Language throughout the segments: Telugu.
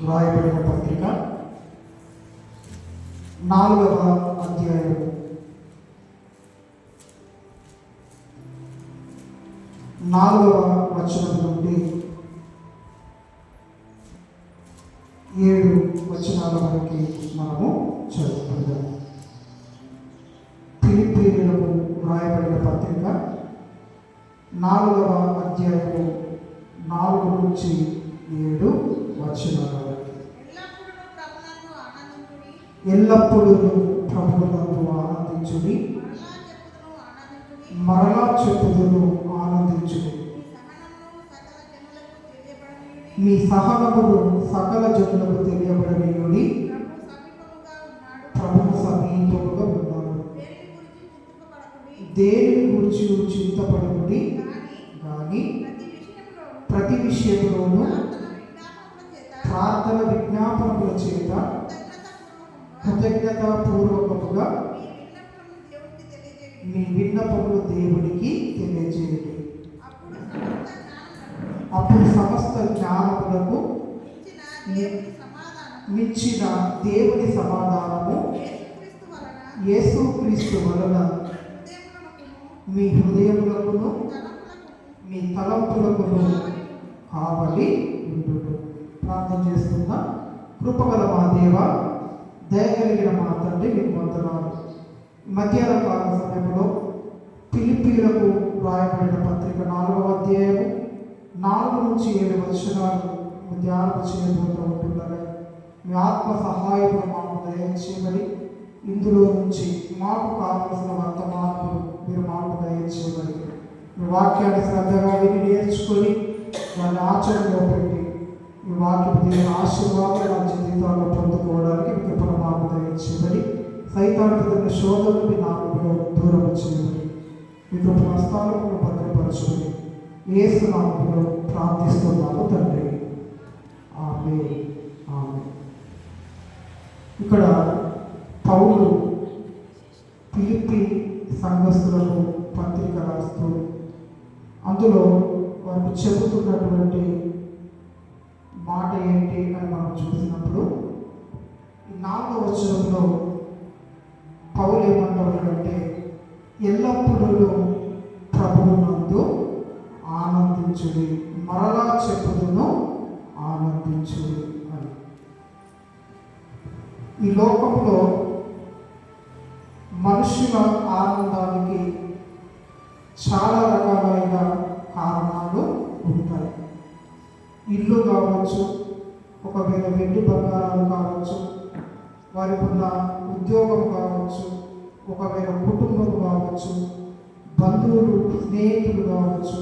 రాయబడిన పత్రిక 4వ అధ్యాయం 4వ వచనం నుండి 7 వచనాల వరకు మనము చదువుకుందాం. ఫిలిప్పీయులకు రాయబడిన పత్రిక 4వ అధ్యాయము 4 నుంచి 7 వచనాల వరకు. ఎల్లప్పుడూ ప్రభువునందు ఆనందించుడి, మరలా చెప్పుదును ఆనందించుడి. మీ సహనమును సకల జనులకు తెలియబడనీయుడి, ప్రభువు సమీపముగా ఉన్నాడు. దేనిని గురించి చింతపడకుడి, కానీ ప్రతి విషయంలోనూ ప్రార్థన విజ్ఞాపనముల చేత కృతజ్ఞతాపూర్వకముగా మీ విన్నపములు దేవునికి తెలియజేయండి. అప్పుడు సమస్త జ్ఞానములకు మించిన దేవుని సమాధానము యేసుక్రీస్తు వలన మీ హృదయములకును మీ తలంపులకును కావలి ఉండును. ప్రార్థన చేస్తున్నా. కృపగల మా దేవ, దయగలిగిన మా తండ్రి, మీకు వందనాలు. మధ్యాహ్న కాల సమయంలో ఫిలిప్పీయులకు రాయబడిన పత్రిక 4వ అధ్యాయము 4 నుంచి 7 వచనాలు ధ్యానం చేయబోతూ ఉంటున్నారు. మీ ఆత్మ సహాయం మాకు దయచేయమని, ఇందులో నుంచి మాకు కావలసిన వర్తమానాలు మీరు మాకు దయచేయమని, మీ వాక్యాన్ని శ్రద్ధగా విని నేర్చుకొని దాన్ని ఆచరణలో పెట్టి ఈ వాక్యం దేవుని ఆశీర్వాదాలు నా జీవితాల్లో పొందుకోవడానికి మీకు ఇప్పుడు మాకు దయచేయమని, సైతానికి శోధనని నాకు దూరం చేయమని, మీకు ప్రస్థానంలో భద్రపరచుకొని యేసు నామములో ప్రార్థిస్తున్నాము తండ్రి. ఆమేన్. ఆమేన్. ఇక్కడ పౌలు ఫిలిప్పీ సంఘస్థులకు పత్రిక రాస్తూ అందులో వారికి చెబుతున్నటువంటి మాట ఏంటి అని మనం చూసినప్పుడు, ఈ 4వ వచనంలో పౌలు ఏమంటాడంటే, ఎల్లప్పుడూ ప్రభువునందు ఆనందించుడి, మరలా చెప్పుదును ఆనందించుడి అని. ఈ లోకంలో మనుషుల ఆనందానికి చాలా రకాలైన కారణాలు ఉంటాయి. ఇల్లు కావచ్చు, ఒకవేళ వెండి బంగారాలు కావచ్చు, వారికి ఉన్న ఉద్యోగం కావచ్చు, ఒకవేళ కుటుంబం కావచ్చు, బంధువులు స్నేహితులు కావచ్చు,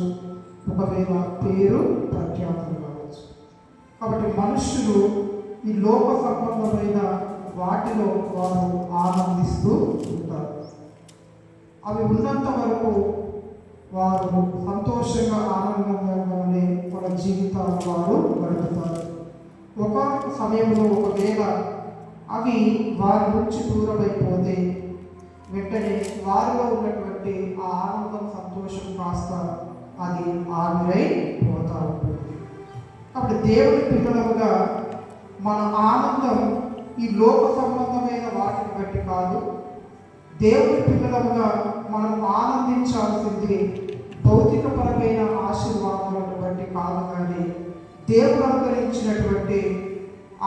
ఒకవేళ పేరు ప్రఖ్యాతులు కావచ్చు. కాబట్టి మనుషులు ఈ లోక సంబంధమైన వాటిలో వారు ఆనందిస్తూ ఉంటారు. అవి ఉన్నంత వరకు వారు సంతోషంగా ఆనందంగానే వాళ్ళ జీవితాలను వారు గడుపుతారు. ఒక సమయంలో ఒకవేళ అవి వారి నుంచి దూరమైపోతే వెంటనే వారిలో ఉన్నటువంటి ఆ ఆనందం, సంతోషం కాస్త అది ఆవిరైపోతూ ఉంటుంది. కాబట్టి దేవుని పిల్లలుగా మన ఆనందం ఈ లోక సంబంధమైన వాటిని బట్టి కాదు. దేవుని పిల్లలుగా మనం ఆనందించాల్సింది భౌతికపరమైన ఆశీర్వాదాలను బట్టి కాదు, కానీ దేవుడు అనుగ్రహించినటువంటి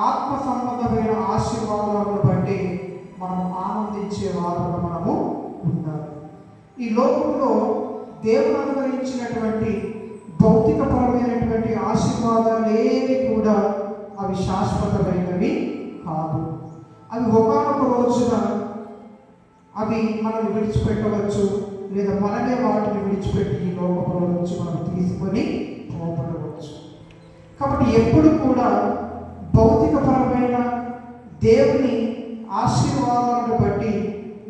ఆత్మ సంబంధమైన ఆశీర్వాదాలను బట్టి మనం ఆనందించే వారుగా మనము ఉండాలి. ఈ లోకంలో దేవుడు అనుగ్రహించినటువంటి భౌతికపరమైనటువంటి ఆశీర్వాదాలు ఏవి కూడా అవి శాశ్వతమైనవి కాదు. అవి ఒకానొక రోజున అవి మనం విడిచిపెట్టవచ్చు, లేదా మనమే వాటిని విడిచిపెట్టి ఈ లోకంలో నుంచి మనం తీసుకొని పోబడవచ్చు. కాబట్టి ఎప్పుడు కూడా భౌతికపరమైన దేవుని ఆశీర్వాదాలను బట్టి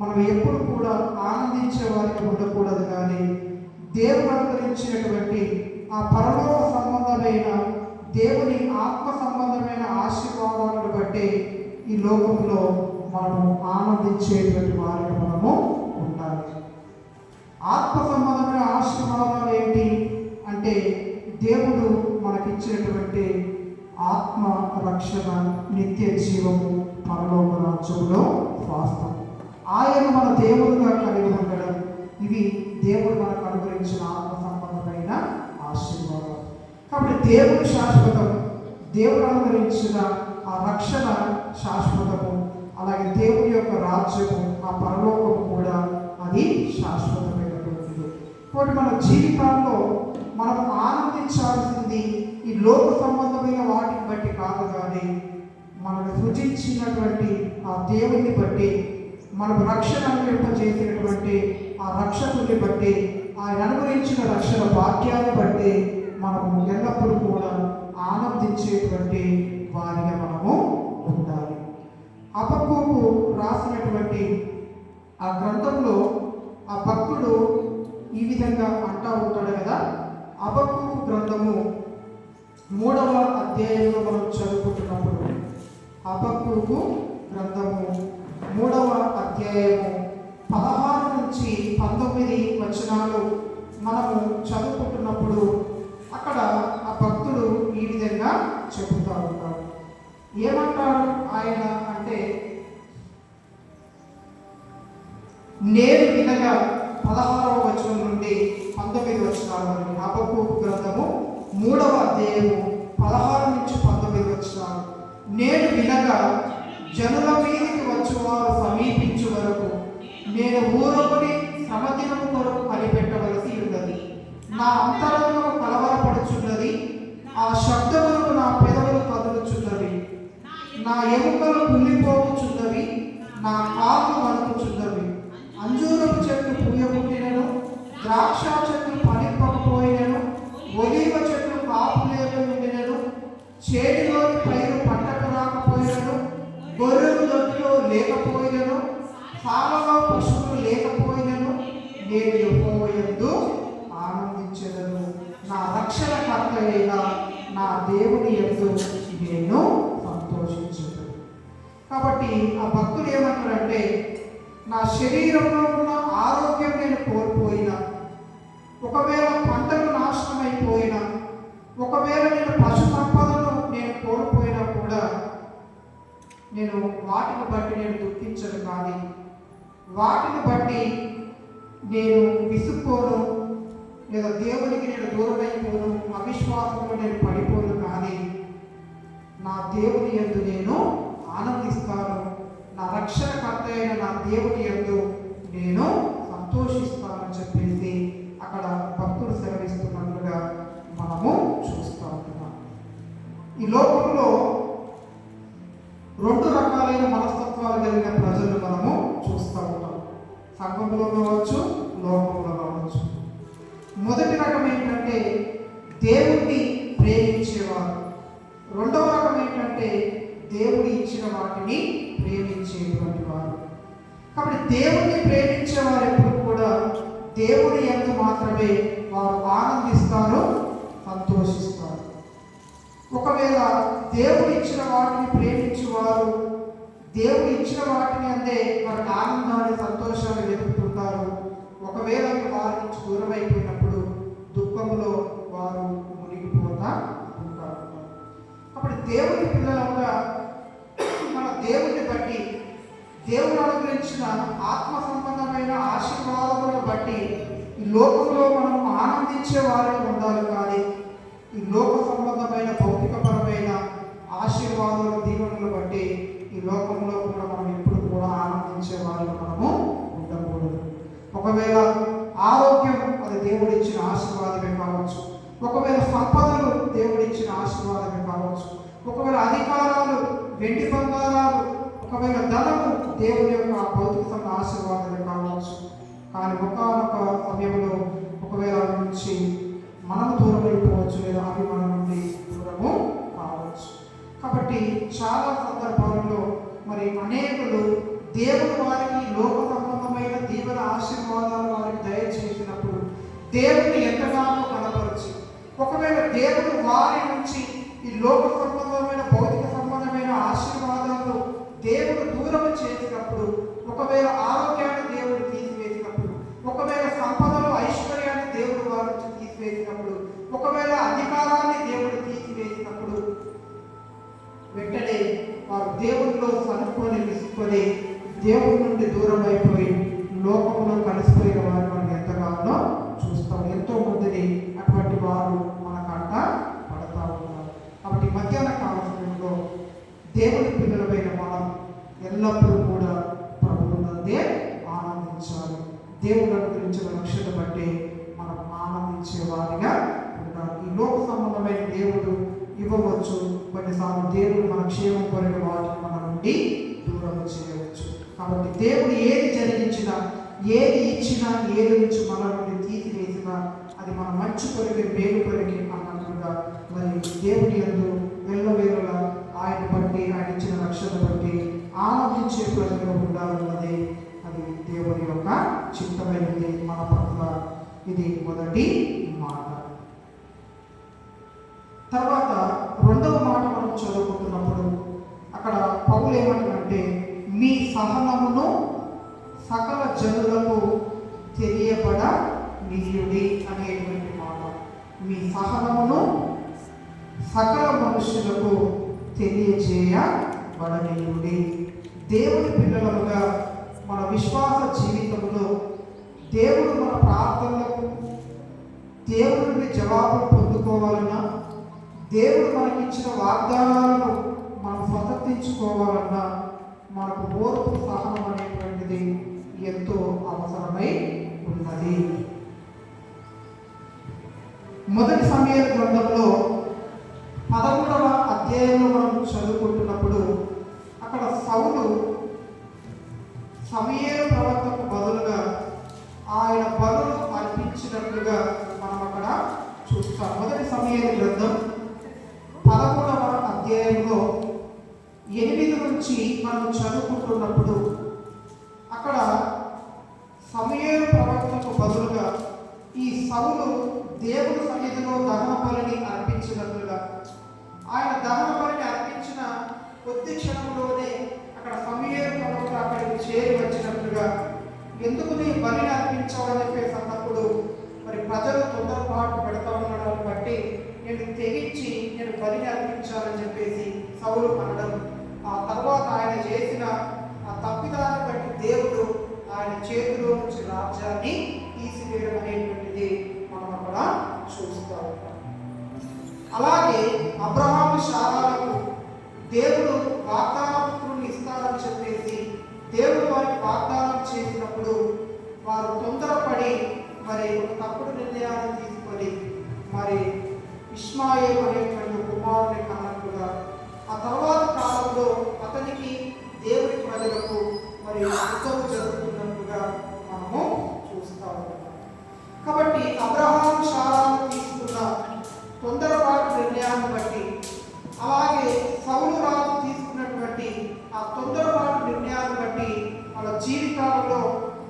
మనం ఎప్పుడు కూడా ఆనందించే వారికి ఉండకూడదు, కానీ దేవుడు అనుగ్రహించినటువంటి ఆ పరలోక సంబంధమైన దేవుని ఆత్మ సంబంధమైన ఆశీర్వాదాలను బట్టి ఈ లోకంలో మనము ఆనందించేటువంటి వారిని మనము ఉండాలి. ఆత్మ సంబంధమైన ఆశీర్వాదాలు ఏంటి అంటే, దేవుడు మనకిచ్చినటువంటి ఆత్మ రక్షణ, నిత్య జీవము, పరలోక రాజ్యంలో స్వాస్థ్యం. ఆయన మన దేవుడుగా కలిగి ఉండడం, ఇవి దేవుడు మనకు అనుగ్రహించిన ఆత్మ సంబంధమైన ఆశీర్వాదం. కాబట్టి దేవుడు శాశ్వతం, దేవుడు అనుగ్రహించిన ఆ రక్షణ శాశ్వతము, అలాగే దేవుడి యొక్క రాజ్యము, ఆ పరలోకము కూడా అది శాశ్వతమైనటువంటిది. కాబట్టి మన జీవితాల్లో మనం ఆనందించాల్సింది ఈ లోక సంబంధమైన వాటిని బట్టి కాదు, కానీ మనకు సృజించినటువంటి ఆ దేవుని బట్టి, మనకు రక్షణ అనుగ్రహింపజేసినటువంటి ఆ రక్షకుని బట్టి, ఆయన అనుగ్రహించిన రక్షణ భాగ్యాన్ని బట్టి మనము ఎల్లప్పుడూ కూడా ఆనందించేటువంటి వారిగా మనము ఉండాలి. హబక్కూకు రాసినటువంటి ఆ గ్రంథంలో ఆ భక్తుడు ఈ విధంగా అంటూ ఉంటాడు కదా. హబక్కూకు గ్రంథము 3వ అధ్యాయంలో మనం చదువుకుంటున్నప్పుడు, హబక్కూకు గ్రంథము 3వ అధ్యాయము 16 నుంచి 19 వచనాలు మనము చదువుకుంటున్నప్పుడు అక్కడ ఆ భక్తుడు ఈ విధంగా చెబుతూ ఉంటాడు. ఏమంటాడు ఆయన అంటే, నేను వినగా 16వ వచనం నుండి 19 వచనాల వరకు, హబక్కూకు గ్రంథము 3వ అధ్యాయము 16 నుంచి 19 వచనాలు. నేను వినగా జనుల మీదకి వచ్చేవారు సమీపించే వరకు నేను ఊరొకటి శ్రమదినము కొరకు కనిపెట్టవలసి ఉన్నది. నా అంతరంగము కలవరపడుచున్నది, ఆ శబ్దములకు నా పెదవులు కదులుచున్నవి, నా ఎముకలు కుళ్ళిపోవచ్చున్నవి, నా కాళ్ళు వణుకుచున్నవి. అంజూరపు చెట్లు పూయబుట్టినను, ద్రాక్ష చెట్లు ఫలింపకపోయినను, ఒలీవ చెట్లు కాపు లేక ఉండినను, చేతిలోని పైరు పంటకు రాకపోయినను, గొర్రెలు దొడ్డిలో లేకపోయినను, సాలలో పశువులు లేకపోయినను, నేను యెహోవా యందు ఆనందించెదను. నా రక్షణకర్త అయిన నా దేవుని యందు నేను సంతోషించదు. కాబట్టి ఆ భక్తుడు ఏమంటారంటే, నా శరీరంలో ఉన్న ఆరోగ్యం నేను కోల్పోయినా, ఒకవేళ పంటలు నాశనం అయిపోయినా, ఒకవేళ నేను పశు సంపదను నేను కోల్పోయినా కూడా నేను వాటిని బట్టి నేను దుఃఖించను, కానీ వాటిని బట్టి నేను విసుక్కోను, లేదా దేవునికి నేను దూరమైపోను, అవిశ్వాసంలో నేను పడిపోను, కానీ నా దేవుని యందు నేను ఆనందిస్తాను. నా రక్షణకర్త అయిన నా దేవుని యందు నేను సంతోషిస్తానని చెప్పేసి అక్కడ భక్తుడు సెలవిస్తున్నట్లుగా మనము చూస్తూ ఉంటున్నాం. ఈ లోకంలో 2 రకాలైన మనస్తత్వాలు కలిగిన ప్రజలు మనము చూస్తూ ఉంటాం. సంఘంలో కావచ్చు, లోకంలో కావచ్చు. మొదటి రకం ఏంటంటే దేవుణ్ణి ప్రేమించేవారు. రెండవ రకం ఏంటంటే దేవుడు ఇచ్చిన వాటిని ప్రేమించేటువంటి వారు. కాబట్టి దేవుణ్ణి ప్రేమించే వారు ఎప్పుడు కూడా దేవుని యందు మాత్రమే వారు ఆనందిస్తారు, సంతోషిస్తారు. ఒకవేళ దేవుడు ఇచ్చిన వాటిని ప్రేమించేవారు దేవుడు ఇచ్చిన వాటిని అందే వారికి ఆనందాన్ని, సంతోషాన్ని వెతుకుతుంటారు. ఒకవేళ వారి నుంచి దూరం అయిపోయినప్పుడు దుఃఖంలో వారు మునిగిపోతా ఉంటారు. అప్పుడు దేవుని పిల్లలుగా మన దేవుని బట్టి, దేవుడు అనుగ్రహించిన ఆత్మ సంబంధమైన ఆశీర్వాదములను బట్టి ఈ లోకంలో మనం ఆనందించే వారిని ఉండాలి, కానీ ఈ లోక సంబంధమైన భౌతికపరమైన ఆశీర్వాదాల దీవెనలు బట్టి ఈ లోకంలో కూడా మనం ఎప్పుడు కూడా ఆనందించే వారిని మనము ఉండకూడదు. ఒకవేళ ఆరోగ్యం అది దేవుడిచ్చిన ఆశీర్వాదమే కావచ్చు, ఒకవేళ సంపదలు దేవుడిచ్చిన ఆశీర్వాదమే కావచ్చు, ఒకవేళ అధికారాలు, వెండి బంగారాలు, ఒకవేళ ధనము దేవుని యొక్క భౌతిక ఆశీర్వాదమే కావచ్చు. కానీ ఒకానొక సమయంలో ఒకవేళ నుంచి మనము దూరం అయిపోవచ్చు, లేదా అవి మన నుండి దూరము కావచ్చు. కాబట్టి చాలా సందర్భాలలో మరి అనేకులు దేవుడు వారికి లోక సంబంధమైన దీవెన ఆశీర్వాదాలు వారికి దయచేసినప్పుడు దేవుని ఎంతగానో కనపరిచి, ఒకవేళ దేవుడు వారి నుంచి ఈ లోక సంబంధమైన భౌతిక సంబంధమైన ఆశీర్వాదాలు దేవుడు దూరం చేసినప్పుడు, ఒకవేళ ఆరోగ్యాన్ని దేవుడు తీసివేసినప్పుడు, ఒకవేళ సంపదలు ఐశ్వర్యాన్ని దేవుడు వారి నుంచి తీసివేసినప్పుడు, ఒకవేళ అధికారాన్ని దేవుడు తీసివేసినప్పుడు దేవునిలో సనుక్కొని విసుకొని దేవుడి నుండి దూరం అయిపోయి లోకంలో కలిసిపోయిన వారిని మనం ఎంతగానో చూస్తాం. ఎంతో మందిని అటువంటి వారు మన కంట పడతా ఉన్నారు. కాబట్టి మధ్యాహ్న కాల సమయంలో దేవుని పిల్లలమైన మనం ఎల్లప్పుడూ కూడా ప్రభువునందే ఆనందించాలి. దేవుడు అనుగ్రహించిన రక్షణ బట్టి మనం ఆనందించే వారిగా ఉండాలి. ఈ లోక సంబంధమైన దేవుడు ఇవ్వవచ్చు, కొన్నిసార్లు దేవుడు మన క్షేమం కొరకు వాటిని మన నుండి దూరం చేయవచ్చు. కాబట్టి దేవుడు ఏది జరిగించినా, ఏది ఇచ్చినా, ఏది నుంచి మన నుండి తీసివేసినా అది మన మంచి కొరకే, మేలు కొరకే అన్నట్లుగా మరి దేవుడి యందు ఎల్లవేళలా ఆయన బట్టి, ఆయన ఇచ్చిన రక్షణ బట్టి ఆనందించే ప్రజలు ఉండాలన్నది అది దేవుని యొక్క చిత్తమైనది మన పట్ల. ఇది మొదటి మాట. తర్వాత రెండవ మాట మనం చదువుకుంటున్నప్పుడు అక్కడ పౌలు ఏమంటాడంటే, మీ సహనమును సకల జనులకు తెలియబడ నీయుడి అనేటువంటి మాట. మీ సహనమును సకల మనుషులకు తెలియజేయబడనీయుడి. దేవుని పిల్లలుగా మన విశ్వాస జీవితంలో దేవుడు మన ప్రార్థనలకు దేవుడి నుండి జవాబులు పొందుకోవాలన్నా, దేవుడు మనకిచ్చిన వాగ్దానాలను మనం స్వతంత్రించుకోవాలన్నా మనకు ఓర్పు, సహనం అనేటువంటిది ఎంతో అవసరమై ఉన్నది. మొదటి సమూయేలు గ్రంథంలో 11వ అధ్యాయంలో మనం చదువుకుంటున్నప్పుడు అక్కడ సౌలు సమూయేలు ప్రవక్తకు బదులుగా ఆయన బలులు అర్పించినట్లుగా మనం అక్కడ చూస్తాం. మొదటి సమూయేలు గ్రంథం 13వ అధ్యాయంలో 8 నుంచి మనం చదువుకుంటున్నప్పుడు అక్కడ సమూయేలు ప్రవక్తకు బదులుగా ఈ సౌలు దేవుని సన్నిధిలో దహన బలిని అర్పించినట్లుగా, ఆయన దహన బలిని అర్పించిన కొద్ది క్షణంలోనే అక్కడ సమూయేలు ప్రవక్త అక్కడికి చేరి వచ్చినట్లుగా, ఎందుకు నీ బలిని అర్పించాలని చెప్పేసి అన్నప్పుడు మరి ప్రజలు తొందరపాటు పెడతా ఉండడాన్ని బట్టి నేను తెగించి నేను బలిని అర్పించాలని చెప్పేసి సౌలు అనడం, ఆ తర్వాత ఆయన చేసిన ఆ తప్పిదాన్ని బట్టి దేవుడు ఆయన చేతిలో నుంచి రాజ్యాన్ని తీసివేయడం అనేటువంటిది మనం అక్కడ చూస్తూ ఉంటాం. అలాగే అబ్రహాము శారాలకు దేవుడు వాగ్దాన పుత్రుని ఇస్తారని చెప్పేసి దేవుడు వారికి వాగ్దానం చేసినప్పుడు వారు తొందరపడి మరి ఒక తప్పుడు నిర్ణయాన్ని తీసుకొని మరి ఇష్మాయేలు అనేటువంటి కుమారుని కన్నట్లుగా ఆ తర్వాత కాలంలో అతనికి దేవుడి ప్రజలకు మరి యుద్ధం జరుగుతున్నట్టుగా మనము చూస్తూ ఉంటాం. కాబట్టి అబ్రహాము శారాను తీసుకున్న తొందరపాటు నిర్ణయాన్ని బట్టి, అలాగే సౌలు రాజు తీసుకున్నటువంటి ఆ తొందరపాటు నిర్ణయాన్ని బట్టి వాళ్ళ జీవితాలలో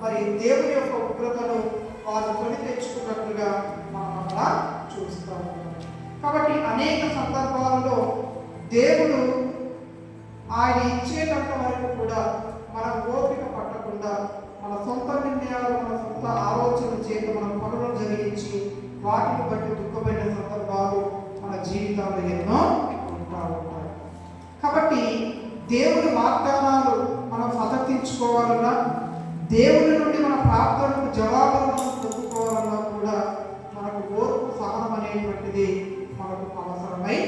మరి దేవుని యొక్క ఉగ్రతను వారు కొని తెచ్చుకున్నట్లుగా మనం అక్కడ చూస్తూ ఉంటాం. కాబట్టి అనేక సందర్భాలలో దేవుడు ఆయన ఇచ్చేటంత వరకు కూడా మనం ఓపిక పట్టకుండా మన సొంత నిర్ణయాలు, మన సొంత ఆలోచనలు చేత మనం పనులను జరిగించి వాటిని బట్టి దుఃఖమైన సందర్భాలు మన జీవితాల్లో ఎన్నో ఉంటా ఉంటాయి. కాబట్టి దేవుని వాగ్దానాలు మనం సమర్థించుకోవాలన్నా, దేవుని నుండి మన ప్రార్థనలకు జవాబులు మనం పొందుకోవాలన్నా కూడా మనకు ఓర్పు, సహనం అనేటువంటిది మనకు అవసరమై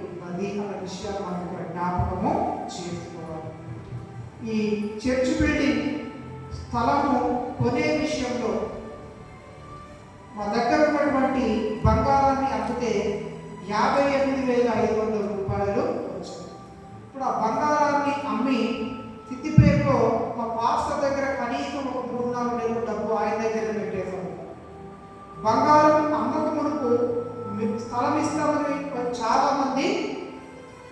ఉన్నది అన్న విషయాన్ని మనం ఇక్కడ జ్ఞాపకము చేసుకోవాలి. ఈ చర్చ్ బిల్డింగ్ స్థలము కొనే విషయంలో మా దగ్గర ఉన్నటువంటి బంగారాన్ని అమ్మితే 58,500 రూపాయలు వచ్చింది. ఇప్పుడు ఆ బంగారాన్ని అమ్మి సిద్దిపేటలో మా పాస్టర్ దగ్గర కనీసం ఒక 3-4 నెలలు డబ్బు ఆయన దగ్గర పెట్టేశాము. బంగారం అమ్మక మునుపు స్థలం ఇస్తామని చాలా మంది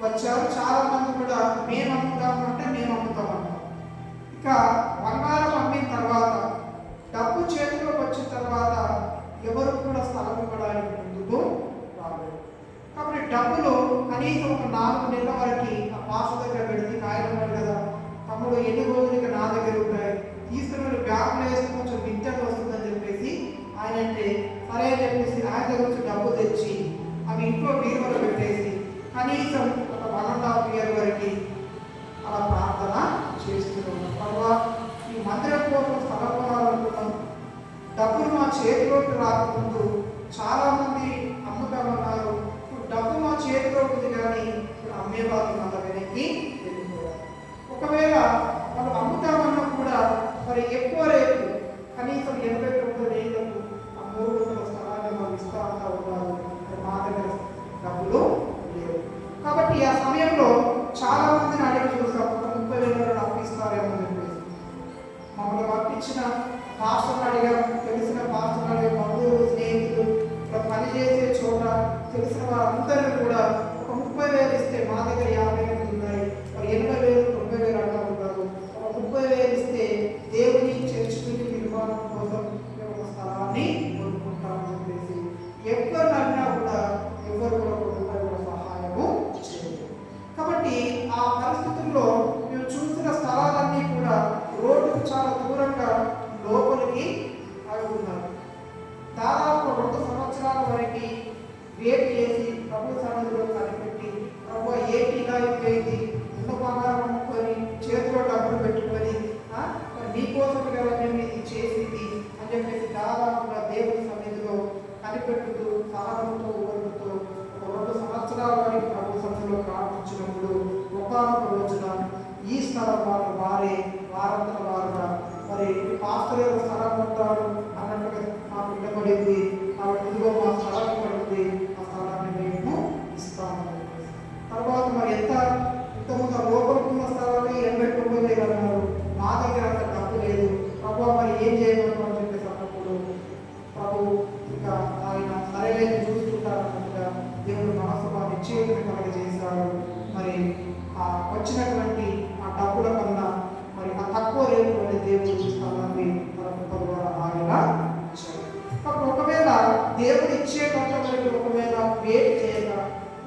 వచ్చారు. చాలా మంది కూడా మేము అమ్ముతామంటే మేము అమ్ముతామన్నాం. ఇక బంగారం అమ్మిన తర్వాత డబ్బు చేతిలోకి వచ్చిన తర్వాత ఎవరు కూడా స్థలం ఇవ్వడానికి ముందుకు రాలేదు. కాబట్టి డబ్బులు కనీసం ఒక 4 నెలల వరకు ఆ పాస దగ్గర పెడితే కాయలు ఉన్నాడు కదా, తమ్ముడు ఎన్ని రోజులకి నా దగ్గర ఉంటాయి, తీసుకుని బ్యాంకులో వేస్తే కొంచెం వింటర్ వస్తుందని చెప్పేసి ఆయన అంటే సరే అని చెప్పేసి ఆయన దగ్గర నుంచి డబ్బు తెచ్చి అవి ఇంట్లో బీరువాలో పెట్టేసి కనీసం ఒక 1.5 year వరకు అలా ప్రార్థన చేస్తున్నాం. ప్రభావ ఈ మందిరం కోసం స్థలం కొనాలనుకున్నాం, డబ్బులు మా చేతిలోకి రాకముందు చాలామంది అమ్ముతామన్నారు. ఇప్పుడు డబ్బు మా చేతిలో ఉంది కానీ ఇప్పుడు అమ్మేవాళ్ళు మళ్ళీ వెనక్కి వెళ్ళిపోయారు. ఒకవేళ వాళ్ళు అమ్ముతామన్నా కూడా మరి ఎక్కువ రేటు, కనీసం 89,000కు ఆ 3 గుంటల స్థలాన్ని వాళ్ళు ఇస్తా అంటా ఉన్నారు. మా దగ్గర డబ్బులు లేవు. కాబట్టి ఆ సమయంలో చాలా మందిని అడిగి చూసాం, 30,000 అప్పు ఇస్తారేమో అని చెప్పేసి. మమ్మల్ని పంపించిన పాస్టర్ని అడిగాం, తెలిసిన పాస్టర్ని అడిగాం, బంధువులు, స్నేహితులు, ఇక్కడ పనిచేసే చోట తెలిసిన వారందరినీ కూడా ఒక 30,000 ఇస్తే మా దగ్గర 50,000 ఉన్నాయి, మరి 80,000, 90,000 అంటా ఉంటారు. ఒక 30,000 ఇస్తే దేవుని చర్చి నిర్మాణం కోసం మేము ఒక స్థలాన్ని కొనుక్కుంటామని చెప్పేసి ఎవరు అడిగినా కూడా ఎవరు కూడా కూడా సహాయము చేయలేదు. కాబట్టి ఆ పరిస్థితుల్లో మేము చూసిన స్థలాలన్నీ కూడా రోడ్డుకు చాలా దూరంగా లోపలికి అవి ఉన్నారు. దాదాపు 2 సంవత్సరాల వరకు వెయిట్ చేసి ప్రభు సన్నిధిలో కనిపెట్టి, ప్రభు ఏంటి ఇలా అయిపోయింది, ఉన్న బంగారం అమ్ముకొని చేతిలో డబ్బులు పెట్టుకొని నీకోసం కదా మేము ఇది చేసింది అని చెప్పేసి దాదాపుగా దేవుని సన్నిధిలో కనిపెట్టుతూ సహనంతో ఓర్పుతో 2 సంవత్సరాల వరకు ప్రభు సన్నిధిలో ప్రార్థించినప్పుడు ఒకానొక రోజున ఈ స్థలం వారే వారంతర వారుగా మరి పాస్టర్ యొక్క స్థలం ఉంటాడు అన్నట్టుగా మాకు ఇవ్వబడింది. కాబట్టి ఇదిగో మా స్థలం పడింది, ఆ స్థలాన్ని మేము ఇస్తాము. తర్వాత మరి ఇంతకుముందు లోపలికున్న స్థలాన్ని 89,000 అన్నారు. మా దగ్గర అంత డబ్బు లేదు, ప్రభు మరి ఏం చేయగలరు అని చెప్పేసి అన్నప్పుడు ప్రభు ఇంకా ఆయన సరైన చూస్తుంటారన్నట్టుగా దేవుడు మనసు నిశ్చయితను కలగజేశాడు. మరి ఆ వచ్చినటువంటి ఆ డబ్బుల కన్నా మరి ఆ తక్కువ రేటు వల్ల దేవుడు స్థలాన్ని తన కృప ద్వారా ఆయన ఇచ్చాడు. కాబట్టి ఒకవేళ దేవుడు ఇచ్చేటట్టు వరకు ఒకవేళ వెయిట్ చేయక,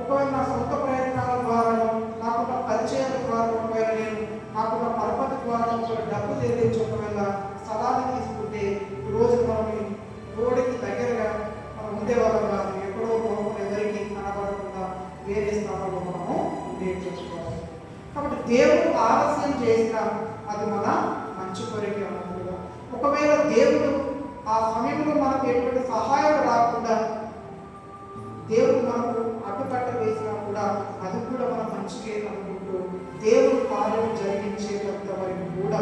ఒకవేళ నా సొంత ప్రయత్నాల ద్వారా నాకున్న పరిచయాల ద్వారా ఒకవేళ నేను నాకున్న పరపతి ద్వారా డబ్బు చెల్లించి ఒకవేళ స్థలాన్ని తీసుకుంటే ఈరోజు మనం రోడ్డుకి దగ్గరగా మనం ఉండేవాళ్ళం కాదు, ఎక్కడో లోపల ఎవరికి కనబడకుండా వేరే స్థానంలో మనము చేసుకోవాలి. కాబట్టి దేవుడు ఆలస్యం చేసినా అది మన మంచి కొరకే అన్నట్టుగా, ఒకవేళ దేవుడు ఆ సమయంలో మనకు ఎటువంటి సహాయం రాకుండా దేవుడు మనకు అడ్డుకట్ట వేసినా కూడా అది కూడా మన మంచికే అనుకుంటూ దేవుడు కార్యం జరిగించేటంత వరకు కూడా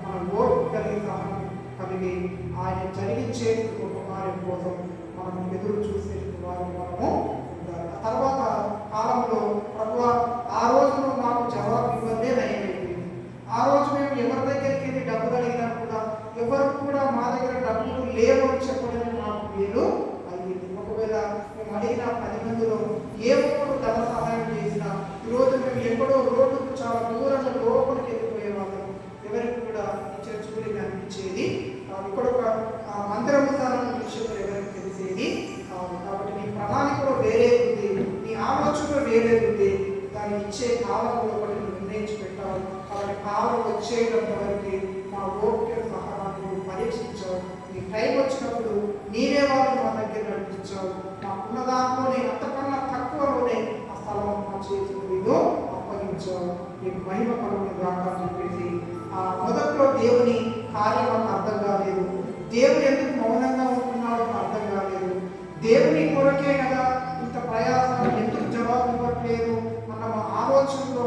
మన ఓర్పు కలిగి సహనం కలిగి ఆయన జరిగించే గొప్ప కార్యం కోసం మనం ఎదురు చూసే వారు మనము ఉండాలి. తర్వాత కాలంలో ప్రభువా ఆ రోజులో మాకు జవాబు ఇవ్వదే నయమైపోయింది. ఆ రోజు మేము ఎవరి దగ్గరికి వెళ్ళి డబ్బులు అడిగినా కూడా ఎవరు కూడా మా దగ్గర డబ్బులు లేవు అని చెప్పడం మాకు వీలు అయ్యింది. ఒకవేళ మేము అడిగిన 10 మందిలో ఏ ఒక్కరు ధన సహాయం చేసినా ఈరోజు మేము ఎక్కడో రోడ్డుకు చాలా దూరంగా లోపలికి వెళ్ళిపోయేవాళ్ళం, ఎవరికి కూడా ఈ చర్చ్ గురించి అనిపించేది ఇక్కడ ఒక మందిరం ఉందన్న విషయంలో ఎవరికి తెలిసేది కాదు. కాబట్టి నీ ప్రణాళికలో వేరే ఉంది, నీ ఆలోచనలో వేరే ఉంది, దాన్ని ఇచ్చే కాలంలో ఒకటి నిర్ణయించి పెట్టాలి. కాబట్టి కాలం వచ్చేటంత వరకు మా ఓపిక సహనాన్ని పరీక్షించావు. నీ టైం వచ్చినప్పుడు నీవే వాళ్ళు మా దగ్గర నడిపించావు. మాకున్న దాంట్లోనే అంతకన్నా తక్కువలోనే ఆ స్థలం మా చేతులు నీలో అప్పగించావు. నీకు మహిమ కలుగుని గాక అని చెప్పేసి ఆ మొదట్లో దేవుని కార్యం మాకు అర్థం కాలేదు, దేవుడు ఎందుకు మౌనంగా ఉంటున్నాడో అర్థం కాలేదు, దేవుని కొరకే కదా ఇంత ప్రయాసం, ఎందుకు జవాబు ఇవ్వట్లేదు అన్న మా ఆలోచనలో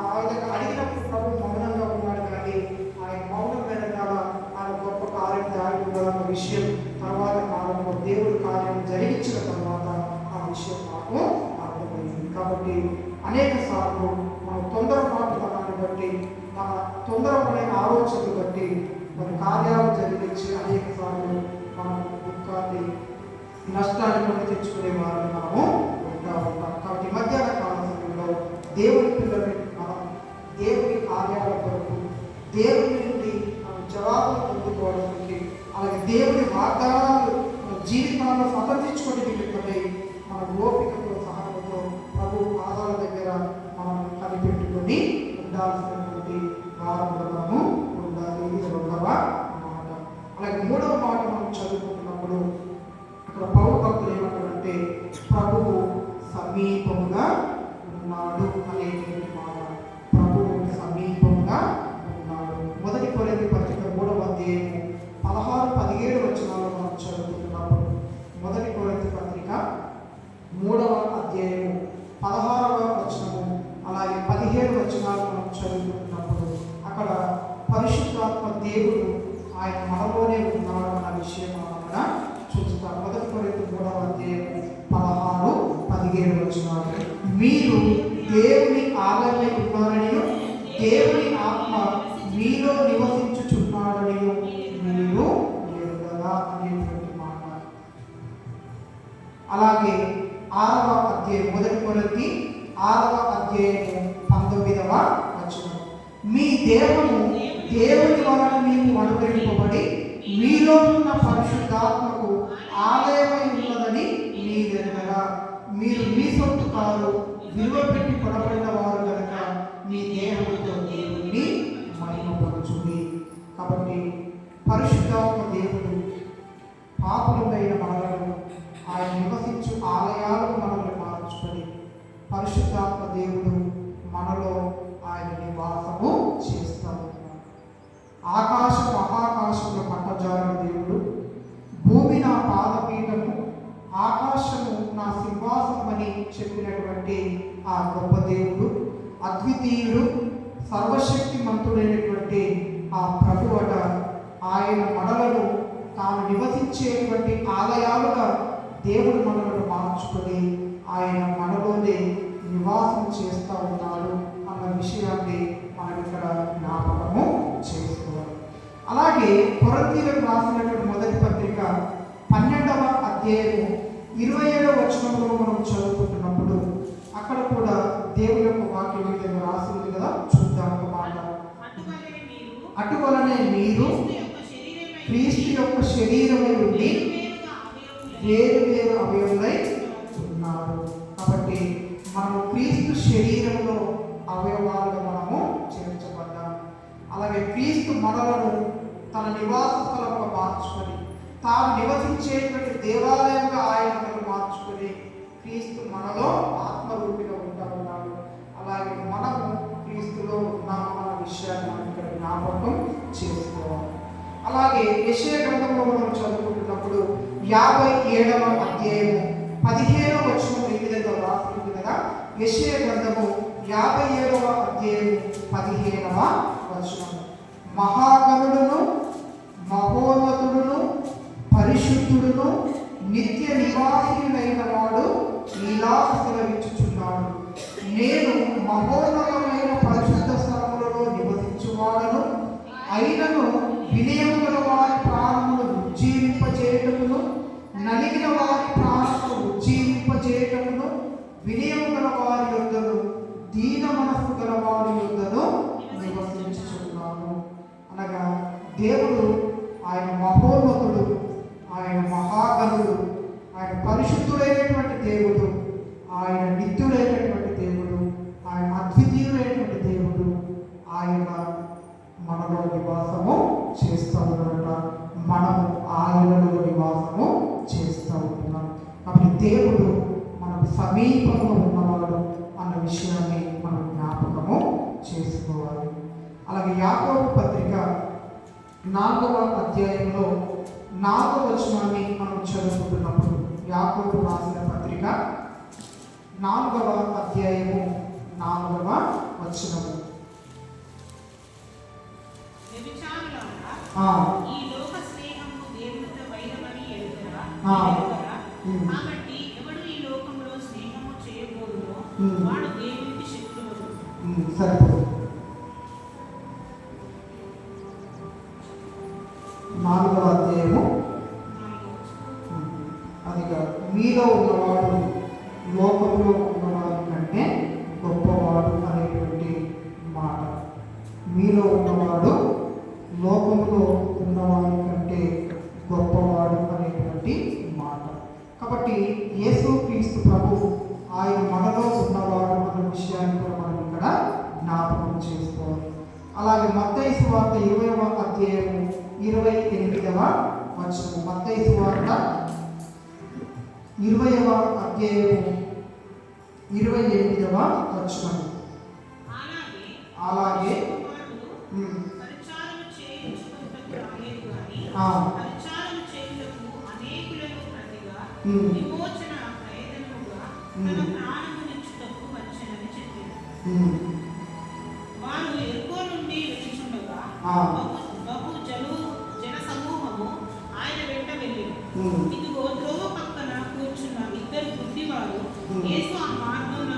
ఆయన అడిగినప్పుడు ప్రభు మౌనంగా ఉన్నాడు. కానీ ఆయన మౌనం వెనకాల ఆయన గొప్ప కార్యం దాగి ఉండాలన్న విషయం తర్వాత కాలంలో దేవుడి కార్యం జరిగించిన తర్వాత ఆ విషయం మాకు అర్థమైంది. కాబట్టి అనేక సార్లు మన తొందరపాటుతనాన్ని బట్టి, మన తొందరపడే ఆలోచనలు బట్టి మన కార్యాలు జరిగించి అనేక సార్లు మనం దుఃఖాన్ని నష్టాన్ని కొని తెచ్చుకునే వారిని మనము ఉంటాం. కాబట్టి మధ్యాహ్న కాల సమయంలో దేవుని పిల్లలు మనం దేవుని కార్యాల కొరకు దేవుని నుండి జవాబులు పొందుకోవడానికి, అలాగే దేవుని వాగ్దానాలు మన జీవితాల్లో సమర్థించుకునే నిమిత్తమై మన ఓపికతో సహనంతో ప్రభు పాదాల దగ్గర మనం కనిపెట్టుకొని ఉండాల్సినటువంటి వారంలో మనము ఉండాలి. ఇది 2వ మాట. అలాగే 3వ మాట మనం చదువుకుంటున్నప్పుడు అక్కడ పౌలు భక్తులు ఏమంటారంటే ప్రభువు సమీపముగా ఉన్నాడు అనేటువంటి మాట. ప్రభువు సమీప వాడుగా ఉన్నాడు. మొదటి కొరింథీ పత్రిక 3వ అధ్యాయము 16-17 వచనాలు మనం చదువుతున్నప్పుడు, మొదటి కొరింథీ పత్రిక 3వ అధ్యాయము 16వ వచనము అలాగే 17 వచనాలు మనం చదువుతున్నప్పుడు అక్కడ పరిశుద్ధాత్మ దేవుడు ఆయన మనలోనే ఉన్నాడు అన్న విషయం మనం చూస్తాం. మొదటి కొరింథీ 3వ అధ్యాయము 16-17 వచనాలు, మీరు దేవుని ఆలయమై ఉన్నారని, దేవుని ఆత్మ మీలో నివసించుచున్నాడని మీరు ఎరుగరా అనేటువంటి మాట. అలాగే 6వ అధ్యాయం, మొదటి కొరింథీ 6వ అధ్యాయము 19వ వచనం, మీ దేహము దేవుని వలన మీకు అనుగ్రహింపబడి మీలో ఉన్న పరిశుద్ధాత్మకు ఆలయమై ఉన్నదని మీరెరుగరా, మీరు మీ సొత్తు కారు, విలువ పెట్టి కొనబడిన వారు కనుక మీ దేహముతో దేవుని మహిమపరచుడి. కాబట్టి పరిశుద్ధాత్మ దేవుడు పాపులమైన మనలను ఆయన నివసించు ఆలయాలను మనల్ని మార్చుకొని పరిశుద్ధాత్మ దేవుడు మనలో ఆయన నివాసము చేస్తూ ఉన్నాడు. ఆకాశ మహాకాశంలో పట్టజారుడు దేవుడు, భూమి నా పాదపీఠము, ఆకాశము నా సింహాసనం అని చెప్పినటువంటి ఆ గొప్ప దేవుడు, అద్వితీయుడు, సర్వశక్తిమంతుడైనటువంటి ఆ ప్రభువట ఆయన మనలను తాను నివసించేటువంటి ఆలయాలుగా దేవుడు మనలను మార్చుకొని ఆయన మనలోనే నివాసం చేస్తూ ఉన్నాడు అన్న విషయాన్ని మనం ఇక్కడ జ్ఞాపకము చేసుకోవాలి. అలాగే కొరింథీయులకు రాసినటువంటి మొదటి పత్రిక 12వ అధ్యాయము 27వ వచనంలో మనం చదువుకుంటున్నప్పుడు అక్కడ కూడా దేవుని యొక్క వాక్యం విధంగా రాసి ఉంది కదా, చూద్దాం ఒక మాట. అటువలనే మీరు క్రీస్తు యొక్క శరీరమై ఉండి వేరు వేరు అవయవులై ఉన్నారు. కాబట్టి మనము క్రీస్తు శరీరంలో అవయవాలుగా మనము చేర్చబడ్డాము. అలాగే క్రీస్తు మనలను తన నివాస స్థలంగా మార్చుకొని తాను నివసించేటువంటి దేవాలయంగా ఆయన మార్చుకొని క్రీస్తు మనలో ఆత్మరూపిగా ఉంటా ఉన్నాడు. అలాగే మనము క్రీస్తులో ఉన్నాము అన్న విషయాన్ని మనం ఇక్కడ జ్ఞాపకం చేసుకోవాలి. అలాగే యెషయా గ్రంథంలో మనం చదువుకుంటున్నప్పుడు 57వ అధ్యాయము 15వ వచనం ఈ విధంగా రాస్తుంది కదా. యెషయా గ్రంథము 57వ అధ్యాయము 15వ వచనం, మహాగణుడును మహోన్నతుడును పరిశుద్ధుడును నిత్య నివాసియుడైన వాడు ఇలా సెలవిచ్చుచున్నాడు, నేను మహోన్నతమైన పరిశుద్ధ స్థలములలో నివసించువాడను, అయినను వినయము గల వారి ప్రాణమును ఉజ్జీవింపజేయటమును, నలిగిన వారి ప్రాణమును ఉజ్జీవింపజేయటమును, వినయము గల వారి యొద్దను దీన మనస్సు గల వారి యొద్దను నివసించుచున్నాను. అనగా దేవుడు ఆయన మహోన్నతుడు, ఆయన మహాగణుడు, ఆయన పరిశుద్ధుడైనటువంటి దేవుడు, ఆయన నిత్యుడైనటువంటి దేవుడు, ఆయన అద్వితీయుడైనటువంటి దేవుడు. ఆయన మనలో నివాసము చేస్తూ ఉన్నాడట, మనము ఆయనలో నివాసము చేస్తూ ఉంటున్నాం. కాబట్టి దేవుడు మనకు సమీపంలో ఉన్నవాడు అన్న విషయాన్ని మనం జ్ఞాపకము చేసుకోవాలి. అలాగే యాకోబు పత్రిక 4వ అధ్యాయంలో 4వ వచనాన్ని మనం చదువుకుంటున్నప్పుడు, యాకోబు రాసిన పత్రిక 4వ అధ్యాయము 4వ వచనము, ఈ లోక స్నేహము దేవునితో వైరమని ఎరుగరా, కాబట్టి ఎవడు ఈ లోకంలో స్నేహము చేయకూడదో వాడు దేవునికి శత్రువు. సరిపోదు. 4వ అధ్యాయము అదిగా, మీలో ఉన్నవాడు లోకంలో ఉన్నవాడి కంటే గొప్పవాడు అనేటువంటి మాట. మీలో ఉన్నవాడు లోకంలో ఉన్నవాడి కంటే గొప్పవాడు అనేటువంటి మాట. కాబట్టి యేసు క్రీస్తు ప్రభు ఆయన మనలో ఉన్నవాడు అనే విషయాన్ని కూడా మనం ఇక్కడ జ్ఞాపకం చేసుకోవాలి. అలాగే మత్తయి సువార్త 20వ అధ్యాయము 28వ వచనం, మత్తయి సువార్త 20వ అధ్యాయము 28వ వచనం, అలాగే విమోచన ప్రయోజనముగా తన ప్రాణమునిచ్చుటకు వచ్చెనని చెప్పారు. వారు ఎరుకో నుండి వెలుచుండగా బహు జన సమూహము ఆయన వెంట వెళ్ళి, ఇదిగో త్రోవ పక్కన కూర్చున్న ఇద్దరు గుడ్డివారు యేసు ఆ మార్గమున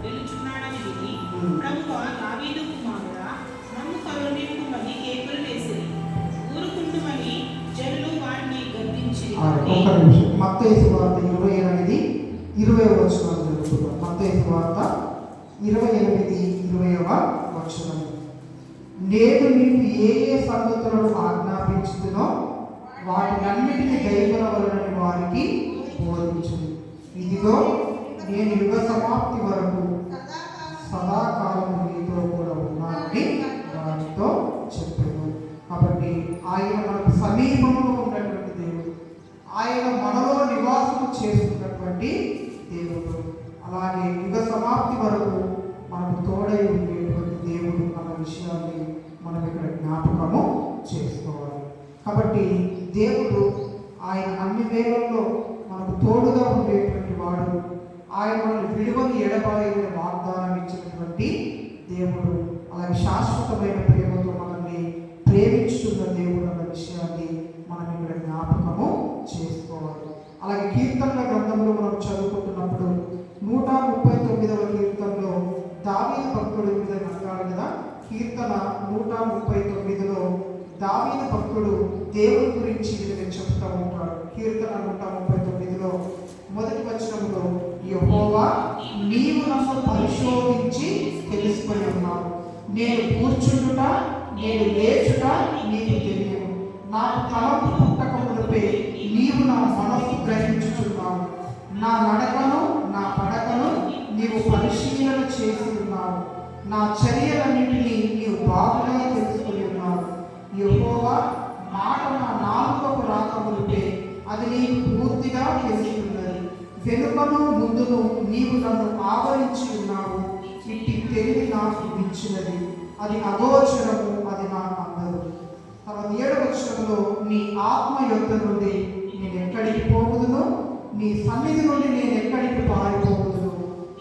వెళ్ళుచున్నాడని విని, ప్రభువా, దావీదు కుమారుడా, మమ్ము కరుణింపుమని కేకలు వేసిరి. ఊరుకుంటుమని జనులు వారిని గద్దించిరి. మత్తయి సువార్త 28:20 వచనం చదువుకుందాం. మత్తయి సువార్త 28:20 వచనం. నేను మీకు ఏ ఏ సంగతులను ఆజ్ఞాపించుతునో వాటినన్నిటిని కైకొనవలెనని వారికి బోధించును. ఇదిగో నేను యుగ సమాప్తి వరకు సదాకాలం మీతో కూడా ఉన్నానని వారితో చెప్పాను. కాబట్టి ఆయన మనకు సమీపంలో ఉన్నటువంటి దేవుడు, ఆయన మనలో నివాసము చేస్తున్నటువంటి దేవుడు, అలాగే యుగ సమాప్తి వరకు మనకు తోడై ఉండేటువంటి దేవుడు అన్న విషయాన్ని మనం ఇక్కడ జ్ఞాపకము చేసుకోవాలి. కాబట్టి దేవుడు ఆయన అన్ని వేళల్లో మనకు తోడుగా ఉండేటువంటి వాడు, ఆయన మనల్ని విలువని ఎడబాయని వాగ్దానం ఇచ్చినటువంటి దేవుడు, అలాగే శాశ్వతమైన ప్రేమతో మనల్ని ప్రేమించుతున్న దేవుడు అన్న విషయాన్ని మనం ఇక్కడ జ్ఞాపకము చేసుకోవాలి. అలాగే కీర్తనల గ్రంథంలో మనం చదువుకుంటున్నప్పుడు 139వ కీర్తనలో దావీదు భక్తుడు ఈ విధంగా అంటాడు కదా. కీర్తన 139లో దావీదు భక్తుడు దేవుని గురించి విధంగా చెప్తూ ఉంటాడు. కీర్తన 139లో మొదటి వచనంలో, యెహోవా, నీవు నన్ను పరిశోధించి తెలుసుకొని ఉన్నావు. నేను కూర్చుండుట, నేను లేచుట నీకు తెలియదు. నాకు తలంపు పుట్టక మునుపే నీవు నా మనసు గ్రహించుచున్నావు. నా నడకను నా పడకను నీవు పరిశీలన చేసి ఉన్నావు. నా చర్యలన్నింటినీ నీవు బాగుగా తెలుసుకొని ఉన్నావు. యెహోవా, మాట నా నాలుకకు రాకముందే అది నీకు పూర్తిగా తెలుసుకున్నది. వెనుకను ముందును నీవు నన్ను ఆవరించి ఉన్నావు. ఇట్టి తెలివి నాకు ఇచ్చినది, అది అగోచరము, అది నాకు అందదు. తర్వాత 7వ వచనంలో, నీ ఆత్మ యొద్ద నుండి నేను ఎక్కడికి పోవుదును, నీ సన్నిధి నుండి నేను ఎక్కడికి పారిపోవుదును.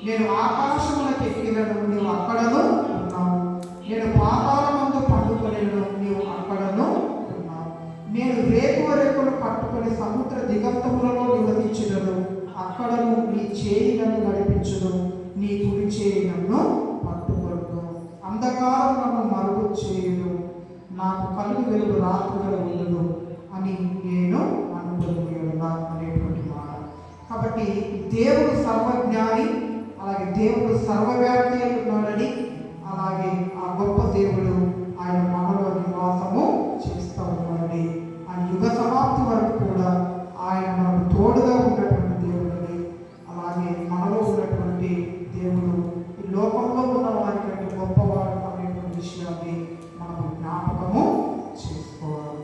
నేను ఆకాశములకు ఎక్కినను, నీవు అక్కడను ఉన్నావు. నేను పాతాళమందు పండుకొనెను, నీవు అక్కడను ఉన్నావు. నేను రేకువ రేకులు పట్టుకొని సముద్ర దిగంతములలో నివసించినను, అక్కడను నీ చేయి నన్ను నడిపించును, నీ కుడి చేయి నన్ను పట్టుకొను. అంధకారం నన్ను మరుగు చేయును, నాకు కలుగు వెలుగు రాత్రులు ఉండదు అని నేను అనుభవించగలను అనేటువంటి మాట. కాబట్టి దేవుడు సర్వజ్ఞాని, అలాగే దేవుడు సర్వవ్యాప్తి ఉన్నాడని, అలాగే ఆ గొప్ప దేవుడు ఆయన మనలో నివాసము చేస్తూ ఉన్నాడని, ఆయన యుగ సమాప్తి వరకు కూడా ఆయన మనకు తోడుగా ఉన్నటువంటి దేవుడని, అలాగే మనలో ఉన్నటువంటి దేవుడు ఈ లోకంలో ఉన్న వారికంటే గొప్పవాడు అనేటువంటి విషయాన్ని మనము జ్ఞాపకము చేసుకోవాలి.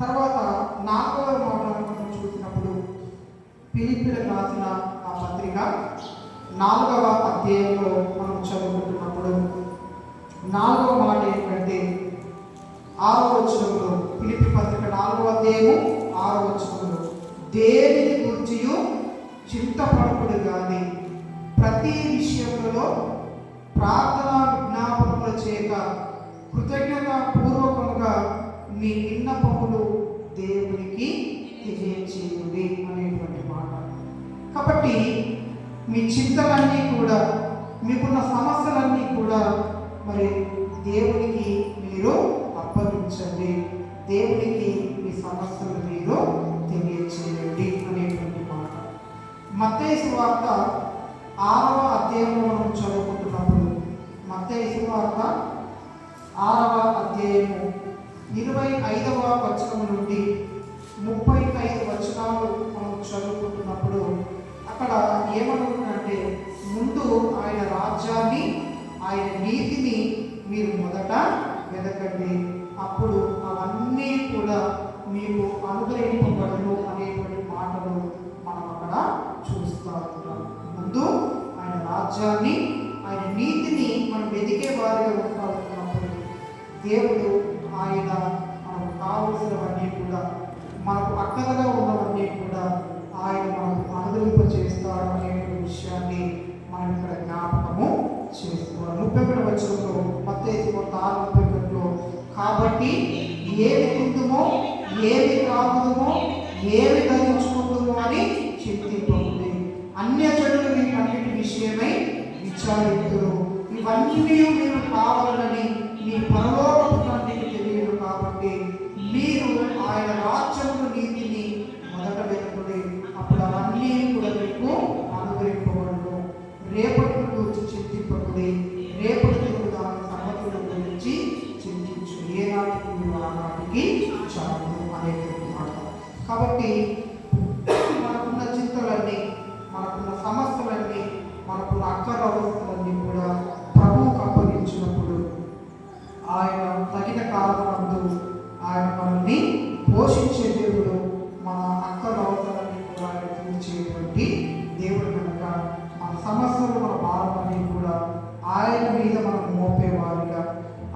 తర్వాత 4వ మాట మనం చూసినప్పుడు, ఫిలిప్పీయులకు రాసిన ఆ పత్రిక 4వ అధ్యాయంలో మనం చదువుకుంటున్నప్పుడు 4వ మాట ఏంటంటే 6వ వచనంలో, ఫిలిప్పీ పత్రిక 4వ అధ్యాయము 6వ వచనంలో, దేనిని గురించి చింతపడకుడు కానీ ప్రతి విషయంలో ప్రార్థనా విజ్ఞాపనముల చేత కృతజ్ఞత పూర్వకంగా మీ విన్నపములు దేవునికి తెలియచేయుడి అనేటువంటి మాట. కాబట్టి మీ చింతలన్నీ కూడా, మీకున్న సమస్యలన్నీ కూడా మరి దేవునికి మీరు అప్పగించండి, దేవునికి మీ సమస్యలు మీరు తెలియచేయండి అనేటువంటి మాట. మత్తయి సువార్త 6వ అధ్యాయంలో మనం చదువుకుంటున్నప్పుడు, మత్తయి సువార్త 6వ అధ్యాయము 25వ వచనం నుండి 35 వచనాలు మనం చదువుకుంటున్నప్పుడు అక్కడ ఏమనుకుంటుందంటే, ముందు ఆయన రాజ్యాన్ని, ఆయన నీతిని మీరు మొదట వెతకండి, అప్పుడు అవన్నీ కూడా మీకు అనుగ్రహింపబడును అనేటువంటి మాటలు మనం అక్కడ చూస్తూ ఉంటాం. ముందు ఆయన రాజ్యాన్ని, ఆయన నీతిని మనం వెతికే వారిగా ఉంటా ఉన్నప్పుడు దేవుడు ఆయన మనకు కావలసినవన్నీ కూడా, మనకు అక్కరగా ఉన్నవన్నీ కూడా ఆయన మనకు అనుగ్రహింప చేస్తాడు అనే విషయాన్ని మనం ఇక్కడ జ్ఞాపకము చేసుకోవాలి. 31వ వచనంలో మత్తయి 6:31లో కాబట్టి ఏమి తిందుమో ఏమి త్రాగుదుమో ఏమి ధరించుకుందుమో అని చింతింపండి, అన్యజనులు వీటన్నిటి విషయమై విచారింతురు, ఇవన్నీ మీరు కావాలని మీ పరలోకపు తండ్రికి తెలియదు. కాబట్టి మీరు ఆయన రాజ్యమును నీతిని మొదట వెతుకుడి, అప్పుడు అవన్నీ కూడా మీకు అనుగ్రహింపబడును. రేపటి గురించి చింతింపకుడి, రేపటి దిగులు దాని సంగతుల గురించి చింతించు, ఏనాటికి మీరు ఆనాటికి చాలు అనేటువంటి మాట. కాబట్టి మనకున్న చింతలన్నీ, మనకున్న సమస్యలన్నీ, మనకున్న అక్కర అవస్థలన్నీ కూడా ప్రభువుకు అప్పగించినప్పుడు ఆయన తగిన కారణంతో ఆయన మనల్ని పోషించే దేవుడు, మన అక్కర అవసరాన్ని కూడా ఆయన తీర్చేటువంటి దేవుడు కనుక మన సమస్యలు, మన భారమన్నీ కూడా ఆయన మీద మనం మోపేవారిగా,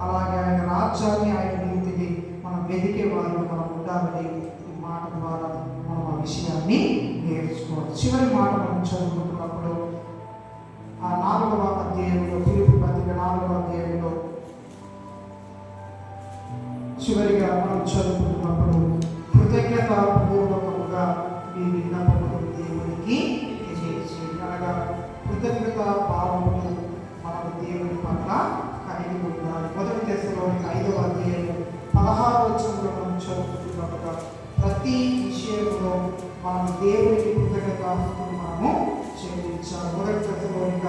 అలాగే ఆయన రాజ్యాన్ని, ఆయన నీతిని మనం వెదికే వారిగా మనం ఉండాలని ఈ మాట ద్వారా మనం ఆ విషయాన్ని నేర్చుకోవాలి. చివరి మాట మనం చదువుకుంటున్నప్పుడు ఆ 4వ అధ్యాయంలో, ఫిలిప్పీ పత్రిక 4వ అధ్యాయంలో చివరిగా మనం చదువుకుంటున్నప్పుడు కృతజ్ఞతాపూర్వకముగా మీ విన్నపములు దేవునికి తెలియజేయండి. అనగా కృతజ్ఞత భావములు మనం దేవుని పట్ల కలిగి ఉండాలి. 1 తెస్సలోనిక 5వ అధ్యాయం 16వ వచనంలో మనం చదువుకుంటున్నప్పుడు ప్రతి విషయంలో మనం దేవునికి కృతజ్ఞతాస్తుతులు మనము చెల్లించాలి. 1 తెస్సలోనిక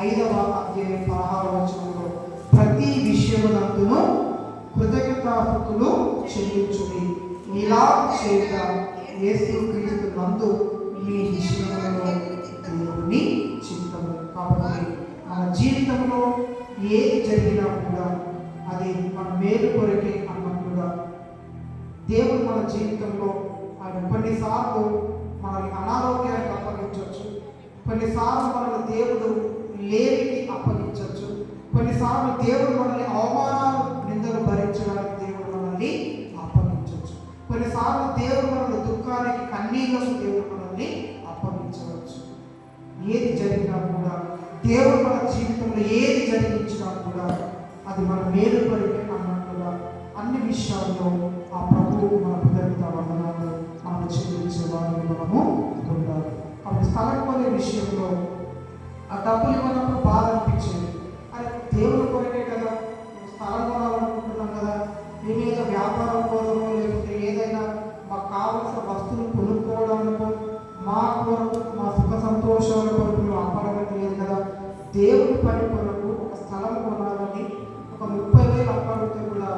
5వ అధ్యాయం 16వ వచనంలో ప్రతి విషయమునందును కృతజ్ఞతాస్తుతులు చెల్లించుడి, ఇలా చేయక యేసుక్రీస్తు నందు మీ విషయంలో దేవుని చిత్తము. కాబట్టి మన జీవితంలో ఏది జరిగినా కూడా అది మన మేలు కొరకే అన్నట్లుగా దేవుడు మన జీవితంలో ఆయన కొన్నిసార్లు మనల్ని అనారోగ్యానికి అప్పగించవచ్చు, కొన్నిసార్లు మనల్ని దేవుడు లేమికి అప్పగించవచ్చు, కొన్నిసార్లు దేవుడు మనల్ని అవమానాలు, నిందలు భరించడానికి దేవుడు మనల్ని అప్పగించవచ్చు, కొన్నిసార్లు దేవుడు మనల్ని దుఃఖానికి, కన్నీళ్లకు దేవుడు మనల్ని అప్పగించవచ్చు. ఏది జరిగినా కూడా దేవుడు మన జీవితంలో ఏది జరిగించినా కూడా అది మన మేలు కొరకే అన్నట్లుగా అన్ని విషయాల్లో ఆ ప్రభువుకు మన కృతజ్ఞత వందనాలు మనం చెల్లించే వారిని మనము ఉండాలి. కాబట్టి స్థలం కొనే విషయంలో ఆ డబ్బులు ఇవ్వనప్పుడు బాధ అనిపించేది, అది దేవుడి కొరకే కదా, స్థలం కొనాలనుకుంటున్నాం కదా, మేమేదో వ్యాపారం కోసమో లేకపోతే ఏదైనా మాకు కావలసిన వస్తువులు కొనుక్కోవడానికో మా కొరకు, మా సుఖ సంతోషాల కొరకు మేము అప్పడగం లేదు కదా. దేవుడి పని కొరకు ఒక స్థలం కొనాలని ఒక 30,000 అప్పడితే కూడా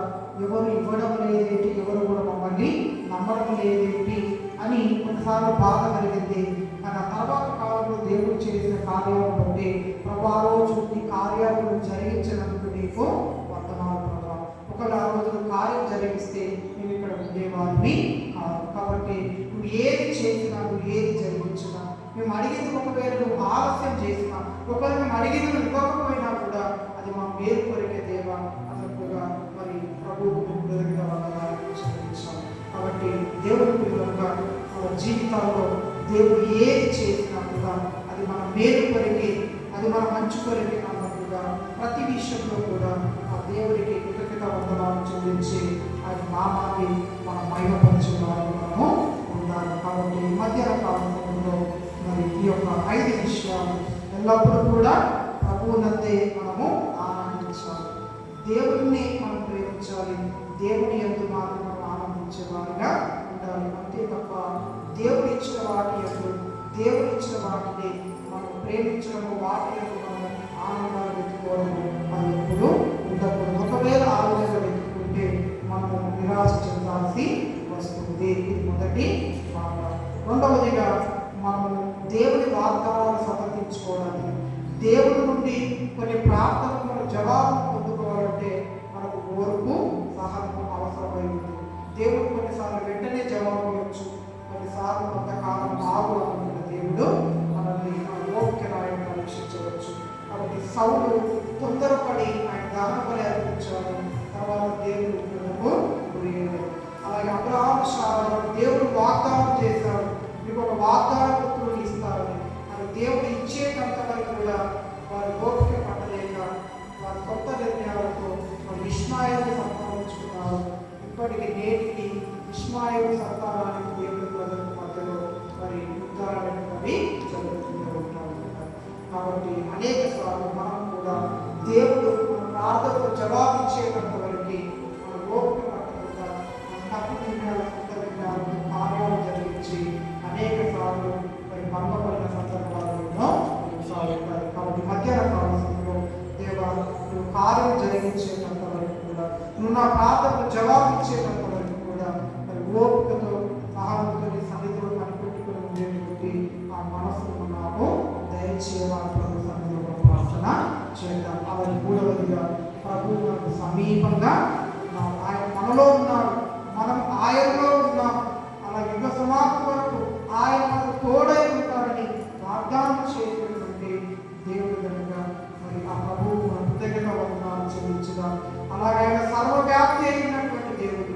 ఎవరు ఇవ్వడం లేదేంటి, ఎవరు కూడా మమ్మల్ని నమ్మడం లేదేంటి అని కొన్నిసార్లు బాధ కలిగింది. కానీ ఆ తర్వాత కాలంలో దేవుడు చేసిన కార్యాలను బట్టి ప్రభు ఆ రోజు ఈ కార్యాలను జరిగించినందుకు నీకు వందనాలు ప్రభా. ఒకవేళ ఆ రోజు కార్యం జరిగిస్తే మేము ఇక్కడ ఉండేవారిని కాదు. కాబట్టి నువ్వు ఏది చేసినా, నువ్వు ఏది జరిగించినా, మేము అడిగింది ఒకవేళ నువ్వు ఆలస్యం చేసినా, ఒకవేళ మేము అడిగింది నువ్వు ఇవ్వకపోయినా కూడా అది మా మేలు కొరికే దేవా అన్నట్టుగా మరి ప్రభువుకు కృతజ్ఞత వందనాలు చెల్లించాలి. కాబట్టి దేవుడి పిల్లలుగా మన జీవితాల్లో దేవుడు ఏది చేసినా కూడా అది మన మేలు కొరికే, అది మన మంచి కొరికే అన్నట్టుగా ప్రతి విషయంలో కూడా ఆ దేవుడికి కృతజ్ఞత వందనాలు చెల్లించి ఆయన నామాన్ని మన మహిమపరిచే వారిని మనము ఉండాలి. కాబట్టి మధ్యాహ్న కాలంలో మరి ఈ యొక్క 5 విషయాలు ఎల్లప్పుడూ కూడా ప్రభువునందే మనము ఆనందించాలి, దేవుడిని మనం ప్రేమించాలి, దేవుని యందు మాత్రం మనం ఆనందించేవారిగా ఉండాలి. అంతే తప్ప దేవుడు ఇచ్చిన వాటి యందు, దేవుడు ఇచ్చిన వాటిని మనం ప్రేమించడము, వాటి యందు మనం ఆనందాలు వెతుకోవడము అది ఎప్పుడు ఉండకూడదు. ఒకవేళ ఆ విధంగా వెతుకుంటే మనము నిరాశ చెందాల్సి వస్తుంది. ఇది మొదటి మాట. రెండవదిగా మనము దేవుని వాగ్దానాలు సమర్థించుకోవడానికి, దేవుడి నుండి కొన్ని ప్రార్థనలు మనం జవాబు పొందుకోవాలంటే మనకు ఓర్పు, సహనము అవసరమైంది. దేవుడు కొన్నిసార్లు వెంటనే జవాబు ఇవ్వచ్చు, కొన్నిసార్లు కొంతకాలం ఆగు అనుకున్న దేవుడు మనల్ని ఓపిక రాయడం పరీక్షించవచ్చు. కాబట్టి సౌలు తొందరపడి ఆయన దహన బలి అర్పించాడు, తర్వాత దేవుడు గురియలేదు. అలాగే అబ్రహాము, శారా దేవుడు వాగ్దానం చేశాడు, మీ మీకు ఒక వాగ్దాన పుత్రుని ఇస్తారని. మరి దేవుడు ఇచ్చేటంత వరకు కూడా వారు ఓపిక పట్టలేక వారి కొత్త నిర్ణయాలతో మరి ఇష్మాయేలు సంపాదించుకున్నారు. ఇప్పటికి నేటికి ఇష్మాయేలు సంతానానికి దేవుడి ప్రజల మధ్యలో మరి యుద్ధాలు అనేవి జరుగుతూనే ఉంటారు. కాబట్టి అనేక సార్లు మనం కూడా దేవుడు మన ప్రార్థనకు జవాబిచ్చేటంత వరకు మన ఓపిక పట్టకుండా మన తప్పు నిర్ణయాలు కొత్త నిర్ణయాలు కార్యాలు జరిగించి అనేక సార్లు మరి భంగపడిన సందర్భాలు ఎన్నో సాగుతాయి. కాబట్టి మధ్యాహ్న కాలంలో దేవా నువ్వు కార్యం జరిగించేటంత వరకు కూడా నువ్వు నా ప్రార్థనకు జవాబిచ్చేటంత వరకు కూడా మరి ఓపికతో సహాయంతో సన్నిధిలో కనిపెట్టుకుని ఉండేటువంటి ఆ మనసును నాకు దయచేయాలని ప్రభు సన్నిధిలో ప్రార్థన చేద్దాం. అవన్నీ మూడవదిగా ప్రభు మనకు సమీపంగా ఉన్నాడు. ఆయన మనలో ఉన్నాడు, మనం ఆయనలో ఉన్నాం. అలా యుగ సమాప్తి వరకు ఆయన మనకు తోడై ఉంటాడని వాగ్దానం చేసినటువంటి దేవుడు కనుక మరి ఆ ప్రభువు మన కృతజ్ఞత వందనాలు చెల్లించుదాం. అలాగే ఆయన సర్వవ్యాప్తి అయినటువంటి దేవుడు,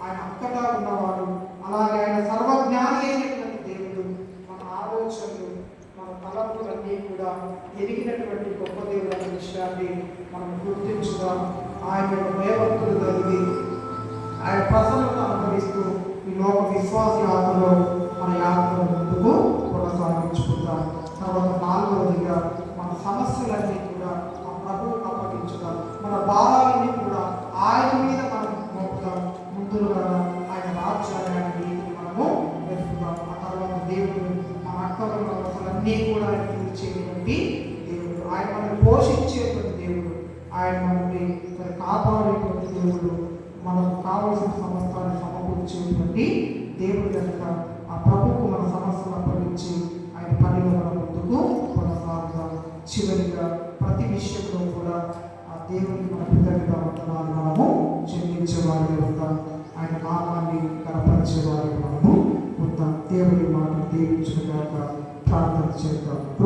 ఆయన అంతటా ఉన్నవాడు, అలాగే ఆయన సర్వజ్ఞాని అయినటువంటి దేవుడు, మన ఆలోచనలు మన తలంపులన్నీ కూడా ఎదిగినటువంటి గొప్ప దేవుడు అనే విషయాన్ని మనం గుర్తించుదాం. ఆయన భయభక్తులు కలిగి ఆయన ప్రసన్నత అనుభవిస్తూ ఈ లోక విశ్వాస యాత్రలో మన యాత్రను ముందుకు కొనసాగించుకుందాం. తర్వాత నాలుగవదిగా మన సమస్యలన్నీ కూడా ఆ ప్రభువుకు అప్పగించుదాం. మన భారాలన్నీ కూడా ఆయన మీద మనం మోపుదాం. ముందుగా ఆయన రాజ్యాన్ని, ఆయన నీతిని మనము వెతుకుదాం. ఆ తర్వాత దేవుడు మన అక్కల సమస్యలన్నీ కూడా ఆయన తీర్చేటువంటి దేవుడు, ఆయన మనల్ని పోషించేటువంటి దేవుడు, ఆయన మనల్ని మరి కాపాడేటువంటి దేవుడు, మనకు కావలసిన సమస్తాన్ని సమకూర్చేటువంటి దేవుడు కనుక ఆ ప్రభువుకు మన సమస్యలు అప్పగించి ఆయన పనిలో మనం ముందుకు కొనసాగుతాం. చివరిగా ప్రతి విషయంలో కూడా ఆ దేవునికి మన కృతజ్ఞత వందనాలు మనము చెల్లించేవారి ఉంటాం. ఆయన నామాన్ని కనపరిచేవారి మనము ఉంటాం. దేవుడి మాట దీవించుగాక. ప్రార్థన చేద్దాం.